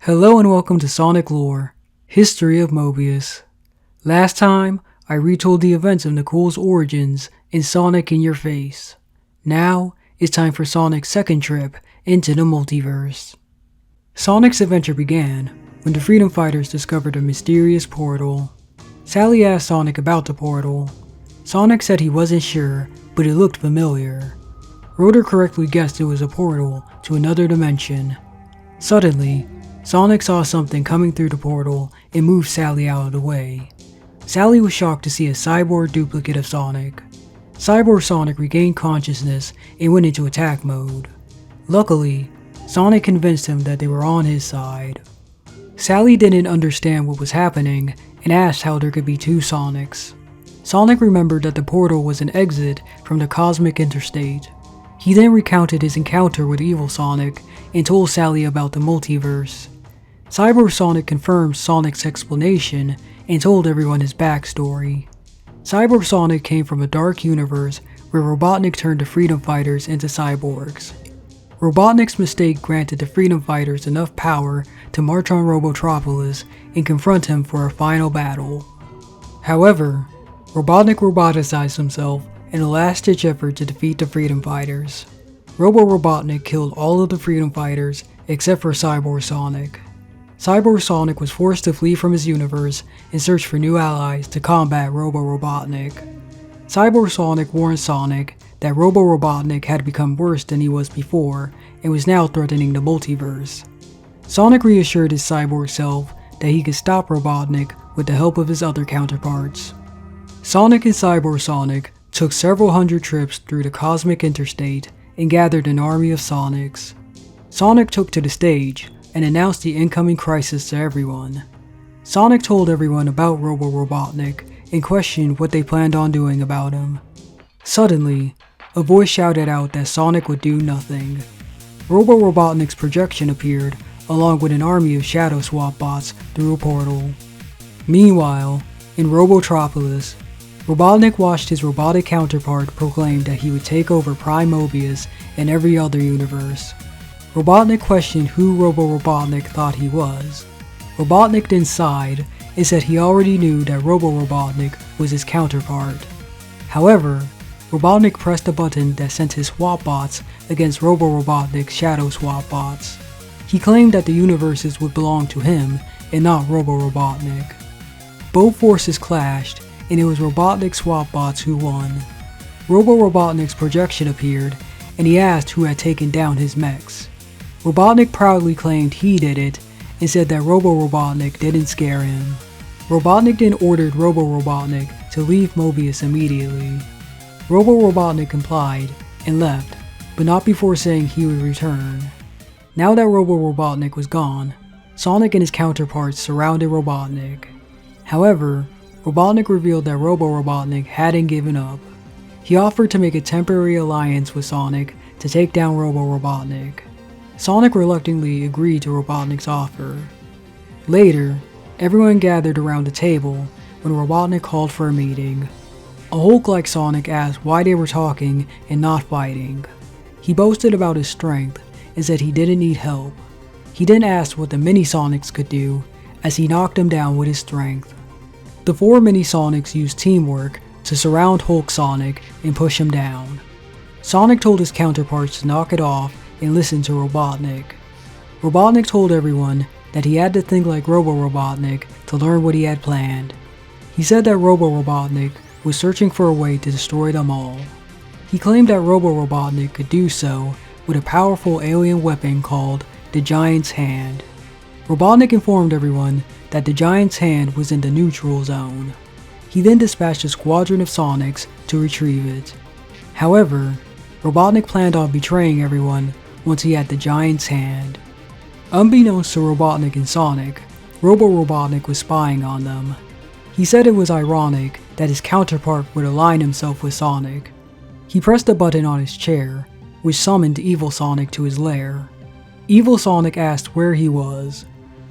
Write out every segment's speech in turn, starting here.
Hello and welcome to Sonic Lore, History of Mobius. Last time, I retold the events of Nicole's origins in Sonic in Your Face. Now, it's time for Sonic's second trip into the multiverse. Sonic's adventure began when the Freedom Fighters discovered a mysterious portal. Sally asked Sonic about the portal. Sonic said he wasn't sure, but it looked familiar. Rotor correctly guessed it was a portal to another dimension. Suddenly, Sonic saw something coming through the portal and moved Sally out of the way. Sally was shocked to see a cyborg duplicate of Sonic. Cyborg Sonic regained consciousness and went into attack mode. Luckily, Sonic convinced him that they were on his side. Sally didn't understand what was happening and asked how there could be two Sonics. Sonic remembered that the portal was an exit from the cosmic interstate. He then recounted his encounter with Evil Sonic and told Sally about the multiverse. Cyborg Sonic confirmed Sonic's explanation and told everyone his backstory. Cyborg Sonic came from a dark universe where Robotnik turned the Freedom Fighters into cyborgs. Robotnik's mistake granted the Freedom Fighters enough power to march on Robotropolis and confront him for a final battle. However, Robotnik roboticized himself in a last-ditch effort to defeat the Freedom Fighters. Robo-Robotnik killed all of the Freedom Fighters except for Cyborg Sonic. Cyborg Sonic was forced to flee from his universe and search for new allies to combat Robo-Robotnik. Cyborg Sonic warned Sonic that Robo-Robotnik had become worse than he was before and was now threatening the multiverse. Sonic reassured his cyborg self that he could stop Robotnik with the help of his other counterparts. Sonic and Cyborg Sonic took several hundred trips through the cosmic interstate and gathered an army of Sonics. Sonic took to the stage and announced the incoming crisis to everyone. Sonic told everyone about Robo-Robotnik and questioned what they planned on doing about him. Suddenly, a voice shouted out that Sonic would do nothing. Robo-Robotnik's projection appeared along with an army of Shadow Swap bots through a portal. Meanwhile, in Robotropolis, Robotnik watched his robotic counterpart proclaim that he would take over Prime Mobius and every other universe. Robotnik questioned who Robo-Robotnik thought he was. Robotnik then sighed and said he already knew that Robo-Robotnik was his counterpart. However, Robotnik pressed a button that sent his swap bots against Robo-Robotnik's Shadow Swap bots. He claimed that the universes would belong to him and not Robo-Robotnik. Both forces clashed, and it was Robotnik's swap bots who won. Robo-Robotnik's projection appeared, and he asked who had taken down his mechs. Robotnik proudly claimed he did it, and said that Robo-Robotnik didn't scare him. Robotnik then ordered Robo-Robotnik to leave Mobius immediately. Robo-Robotnik complied and left, but not before saying he would return. Now that Robo-Robotnik was gone, Sonic and his counterparts surrounded Robotnik. However, Robotnik revealed that Robo-Robotnik hadn't given up. He offered to make a temporary alliance with Sonic to take down Robo-Robotnik. Sonic reluctantly agreed to Robotnik's offer. Later, everyone gathered around the table when Robotnik called for a meeting. A Hulk-like Sonic asked why they were talking and not fighting. He boasted about his strength and said he didn't need help. He then asked what the Mini-Sonics could do as he knocked them down with his strength. The four Mini-Sonics used teamwork to surround Hulk Sonic and push him down. Sonic told his counterparts to knock it off and listen to Robotnik. Robotnik told everyone that he had to think like Robo-Robotnik to learn what he had planned. He said that Robo-Robotnik was searching for a way to destroy them all. He claimed that Robo-Robotnik could do so with a powerful alien weapon called the Giant's Hand. Robotnik informed everyone that the Giant's Hand was in the neutral zone. He then dispatched a squadron of Sonics to retrieve it. However, Robotnik planned on betraying everyone once he had the Giant's Hand. Unbeknownst to Robotnik and Sonic, Robo-Robotnik was spying on them. He said it was ironic that his counterpart would align himself with Sonic. He pressed a button on his chair, which summoned Evil Sonic to his lair. Evil Sonic asked where he was.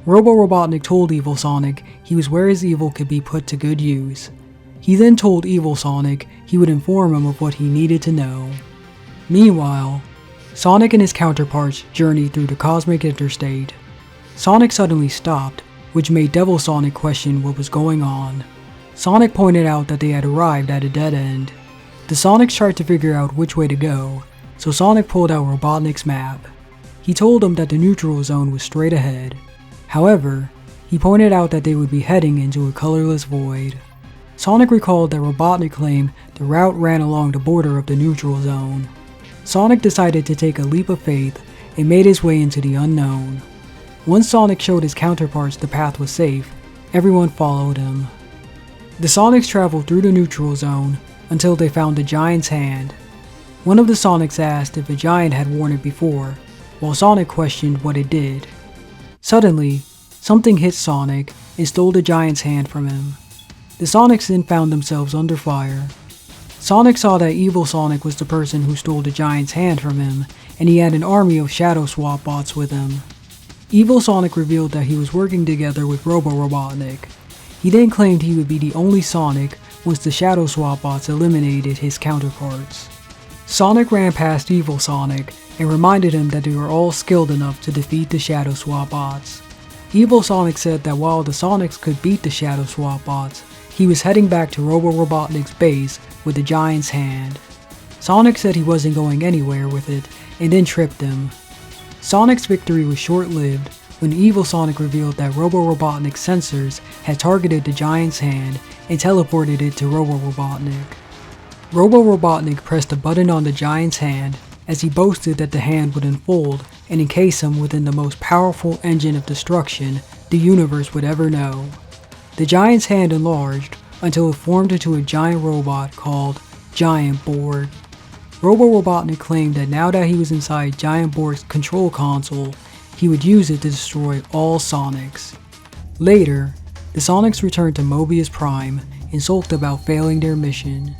Robo-Robotnik told Evil Sonic he was where his evil could be put to good use. He then told Evil Sonic he would inform him of what he needed to know. Meanwhile, Sonic and his counterparts journeyed through the cosmic interstate. Sonic suddenly stopped, which made Devil Sonic question what was going on. Sonic pointed out that they had arrived at a dead end. The Sonics tried to figure out which way to go, so Sonic pulled out Robotnik's map. He told them that the neutral zone was straight ahead. However, he pointed out that they would be heading into a colorless void. Sonic recalled that Robotnik claimed the route ran along the border of the neutral zone. Sonic decided to take a leap of faith and made his way into the unknown. Once Sonic showed his counterparts the path was safe, everyone followed him. The Sonics traveled through the neutral zone until they found the Giant's hand. One of the Sonics asked if a giant had worn it before, while Sonic questioned what it did. Suddenly, something hit Sonic and stole the Giant's hand from him. The Sonics then found themselves under fire. Sonic saw that Evil Sonic was the person who stole the Giant's hand from him, and he had an army of Shadow Swap bots with him. Evil Sonic revealed that he was working together with Robo-Robotnik. He then claimed he would be the only Sonic once the Shadow Swap bots eliminated his counterparts. Sonic ran past Evil Sonic and reminded him that they were all skilled enough to defeat the Shadow Swap bots. Evil Sonic said that while the Sonics could beat the Shadow Swap bots, he was heading back to Robo-Robotnik's base with the Giant's hand. Sonic said he wasn't going anywhere with it and then tripped him. Sonic's victory was short-lived when Evil Sonic revealed that Robo-Robotnik's sensors had targeted the Giant's hand and teleported it to Robo-Robotnik. Robo-Robotnik pressed a button on the Giant's hand as he boasted that the hand would unfold and encase him within the most powerful engine of destruction the universe would ever know. The Giant's hand enlarged until it formed into a giant robot called Giant Borg. Robo-Robotnik claimed that now that he was inside Giant Borg's control console, he would use it to destroy all Sonics. Later, the Sonics returned to Mobius Prime and sulked about failing their mission.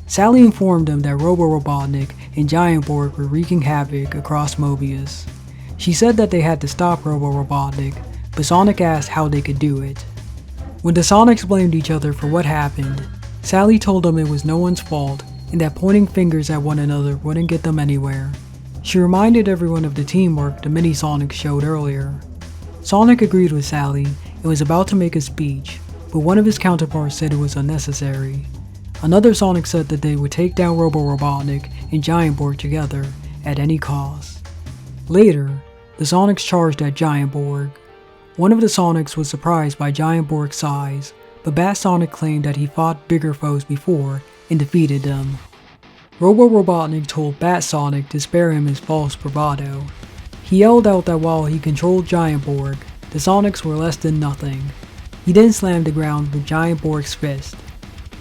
Sally informed them that Robo-Robotnik and Giant Borg were wreaking havoc across Mobius. She said that they had to stop Robo-Robotnik, but Sonic asked how they could do it. When the Sonics blamed each other for what happened, Sally told them it was no one's fault and that pointing fingers at one another wouldn't get them anywhere. She reminded everyone of the teamwork the mini Sonics showed earlier. Sonic agreed with Sally and was about to make a speech, but one of his counterparts said it was unnecessary. Another Sonic said that they would take down Robo-Robotnik and Giant Borg together at any cost. Later, the Sonics charged at Giant Borg. One of the Sonics was surprised by Giant Borg's size, but Bat Sonic claimed that he fought bigger foes before and defeated them. Robo-Robotnik told Bat Sonic to spare him his false bravado. He yelled out that while he controlled Giant Borg, the Sonics were less than nothing. He then slammed the ground with Giant Borg's fist.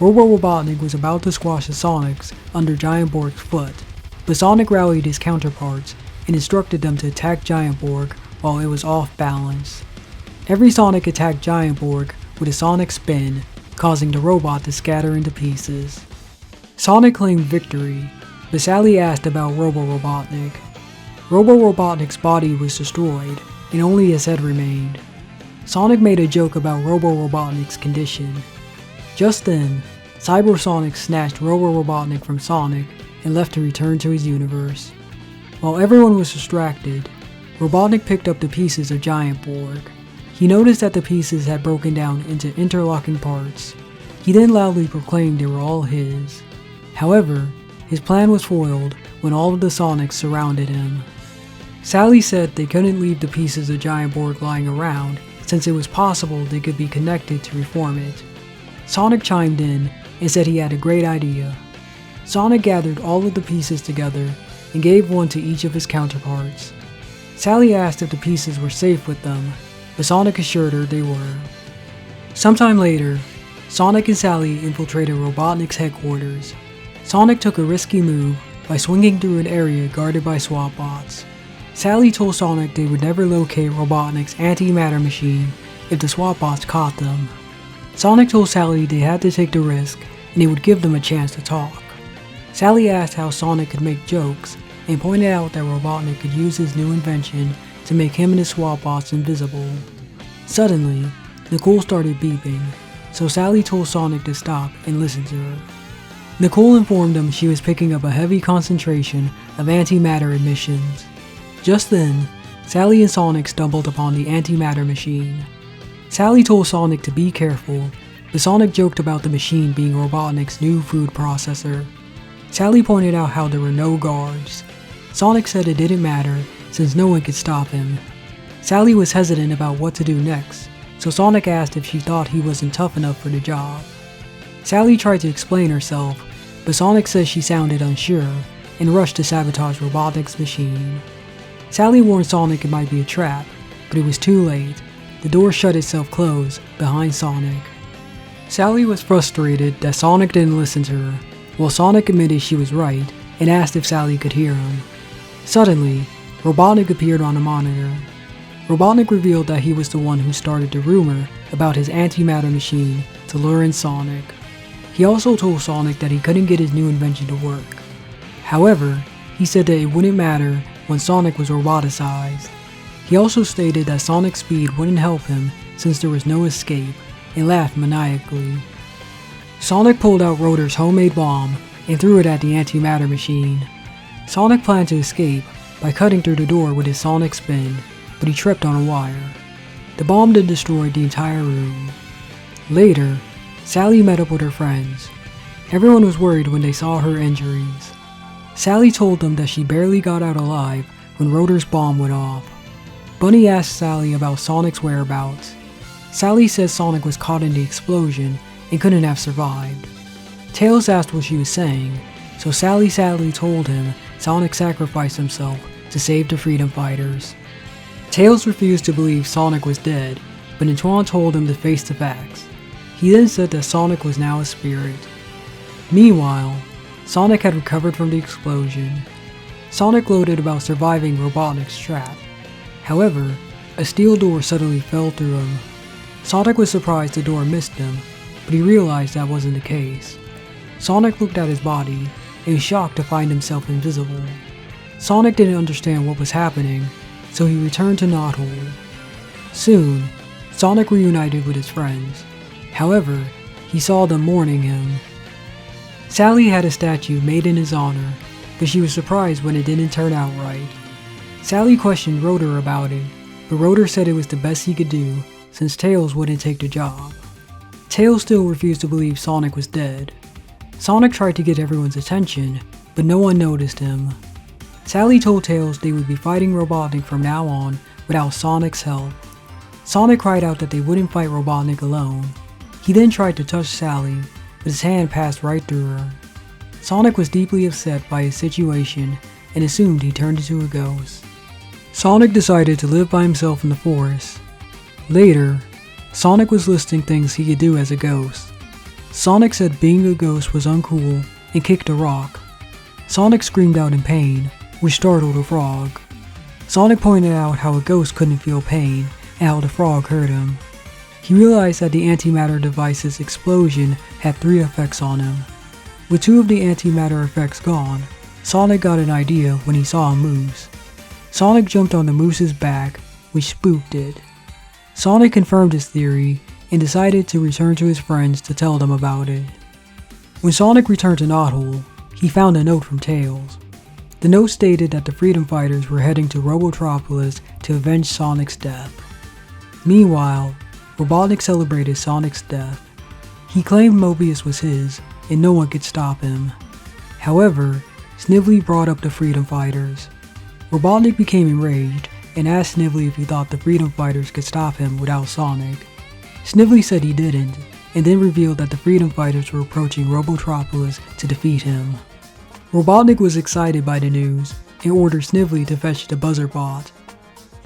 Robo-Robotnik was about to squash the Sonics under Giant Borg's foot, but Sonic rallied his counterparts and instructed them to attack Giant Borg while it was off balance. Every Sonic attacked Giant Borg with a sonic spin, causing the robot to scatter into pieces. Sonic claimed victory, but Sally asked about Robo-Robotnik. Robo-Robotnik's body was destroyed, and only his head remained. Sonic made a joke about Robo-Robotnik's condition. Just then, Cyber Sonic snatched Robo-Robotnik from Sonic and left to return to his universe. While everyone was distracted, Robotnik picked up the pieces of Giant Borg. He noticed that the pieces had broken down into interlocking parts. He then loudly proclaimed they were all his. However, his plan was foiled when all of the Sonics surrounded him. Sally said they couldn't leave the pieces of Giant Borg lying around since it was possible they could be connected to reform it. Sonic chimed in and said he had a great idea. Sonic gathered all of the pieces together and gave one to each of his counterparts. Sally asked if the pieces were safe with them, but Sonic assured her they were. Sometime later, Sonic and Sally infiltrated Robotnik's headquarters. Sonic took a risky move by swinging through an area guarded by swap bots. Sally told Sonic they would never locate Robotnik's antimatter machine if the swap bots caught them. Sonic told Sally they had to take the risk and it would give them a chance to talk. Sally asked how Sonic could make jokes and pointed out that Robotnik could use his new invention to make him and his swap bots invisible. Suddenly, Nicole started beeping, so Sally told Sonic to stop and listen to her. Nicole informed him she was picking up a heavy concentration of antimatter emissions. Just then, Sally and Sonic stumbled upon the antimatter machine. Sally told Sonic to be careful, but Sonic joked about the machine being Robotnik's new food processor. Sally pointed out how there were no guards. Sonic said it didn't matter since no one could stop him. Sally was hesitant about what to do next, so Sonic asked if she thought he wasn't tough enough for the job. Sally tried to explain herself, but Sonic says she sounded unsure and rushed to sabotage Robotnik's machine. Sally warned Sonic it might be a trap, but it was too late. The door shut itself closed behind Sonic. Sally was frustrated that Sonic didn't listen to her, while Sonic admitted she was right and asked if Sally could hear him. Suddenly, Robotnik appeared on a monitor. Robotnik revealed that he was the one who started the rumor about his antimatter machine to lure in Sonic. He also told Sonic that he couldn't get his new invention to work. However, he said that it wouldn't matter when Sonic was roboticized. He also stated that Sonic's speed wouldn't help him since there was no escape, and laughed maniacally. Sonic pulled out Rotor's homemade bomb and threw it at the antimatter machine. Sonic planned to escape by cutting through the door with his sonic spin, but he tripped on a wire. The bomb then destroyed the entire room. Later, Sally met up with her friends. Everyone was worried when they saw her injuries. Sally told them that she barely got out alive when Rotor's bomb went off. Bunny asked Sally about Sonic's whereabouts. Sally says Sonic was caught in the explosion and couldn't have survived. Tails asked what she was saying, so Sally sadly told him Sonic sacrificed himself to save the freedom fighters. Tails refused to believe Sonic was dead, but Antoine told him to face the facts. He then said that Sonic was now a spirit. Meanwhile, Sonic had recovered from the explosion. Sonic gloated about surviving Robotnik's trap. However, a steel door suddenly fell through him. Sonic was surprised the door missed him, but he realized that wasn't the case. Sonic looked at his body and was shocked to find himself invisible. Sonic didn't understand what was happening, so he returned to Knothole. Soon, Sonic reunited with his friends. However, he saw them mourning him. Sally had a statue made in his honor, but she was surprised when it didn't turn out right. Sally questioned Rotor about it, but Rotor said it was the best he could do since Tails wouldn't take the job. Tails still refused to believe Sonic was dead. Sonic tried to get everyone's attention, but no one noticed him. Sally told Tails they would be fighting Robotnik from now on without Sonic's help. Sonic cried out that they wouldn't fight Robotnik alone. He then tried to touch Sally, but his hand passed right through her. Sonic was deeply upset by his situation and assumed he turned into a ghost. Sonic decided to live by himself in the forest. Later, Sonic was listing things he could do as a ghost. Sonic said being a ghost was uncool and kicked a rock. Sonic screamed out in pain, which startled a frog. Sonic pointed out how a ghost couldn't feel pain and how the frog hurt him. He realized that the antimatter device's explosion had 3 effects on him. With 2 of the antimatter effects gone, Sonic got an idea when he saw a moose. Sonic jumped on the moose's back, which spooked it. Sonic confirmed his theory and decided to return to his friends to tell them about it. When Sonic returned to Knothole, he found a note from Tails. The note stated that the freedom fighters were heading to Robotropolis to avenge Sonic's death. Meanwhile, Robotnik celebrated Sonic's death. He claimed Mobius was his, and no one could stop him. However, Snively brought up the freedom fighters. Robotnik became enraged and asked Snively if he thought the freedom fighters could stop him without Sonic. Snively said he didn't, and then revealed that the freedom fighters were approaching Robotropolis to defeat him. Robotnik was excited by the news and ordered Snively to fetch the buzzer bot.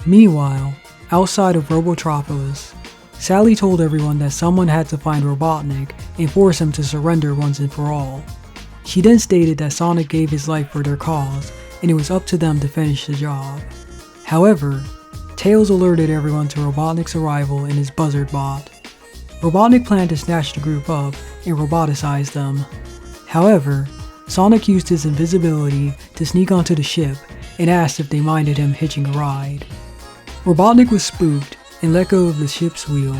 Meanwhile, outside of Robotropolis, Sally told everyone that someone had to find Robotnik and force him to surrender once and for all. She then stated that Sonic gave his life for their cause, and it was up to them to finish the job. However, Tails alerted everyone to Robotnik's arrival in his buzzard bot. Robotnik planned to snatch the group up and roboticize them. However, Sonic used his invisibility to sneak onto the ship and asked if they minded him hitching a ride. Robotnik was spooked and let go of the ship's wheel.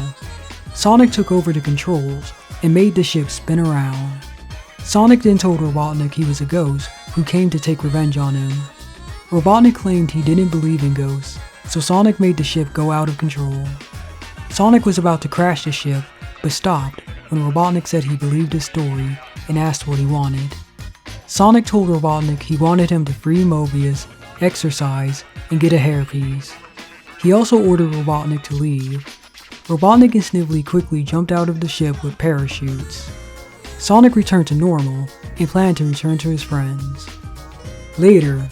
Sonic took over the controls and made the ship spin around. Sonic then told Robotnik he was a ghost who came to take revenge on him. Robotnik claimed he didn't believe in ghosts, so Sonic made the ship go out of control. Sonic was about to crash the ship, but stopped when Robotnik said he believed his story and asked what he wanted. Sonic told Robotnik he wanted him to free Mobius, exercise, and get a hairpiece. He also ordered Robotnik to leave. Robotnik and Snively quickly jumped out of the ship with parachutes. Sonic returned to normal and planned to return to his friends. Later,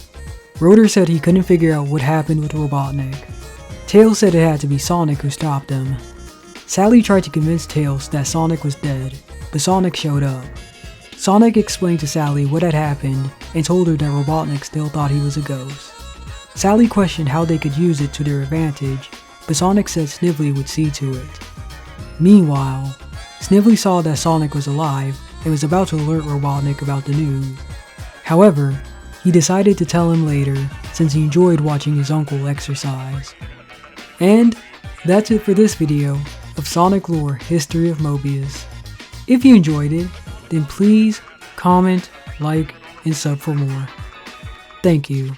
Rotor said he couldn't figure out what happened with Robotnik. Tails said it had to be Sonic who stopped him. Sally tried to convince Tails that Sonic was dead, but Sonic showed up. Sonic explained to Sally what had happened and told her that Robotnik still thought he was a ghost. Sally questioned how they could use it to their advantage, but Sonic said Snively would see to it. Meanwhile, Snively saw that Sonic was alive and was about to alert Robotnik about the news. However, he decided to tell him later since he enjoyed watching his uncle exercise. And that's it for this video of Sonic Lore History of Mobius. If you enjoyed it, then please comment, like, and sub for more. Thank you.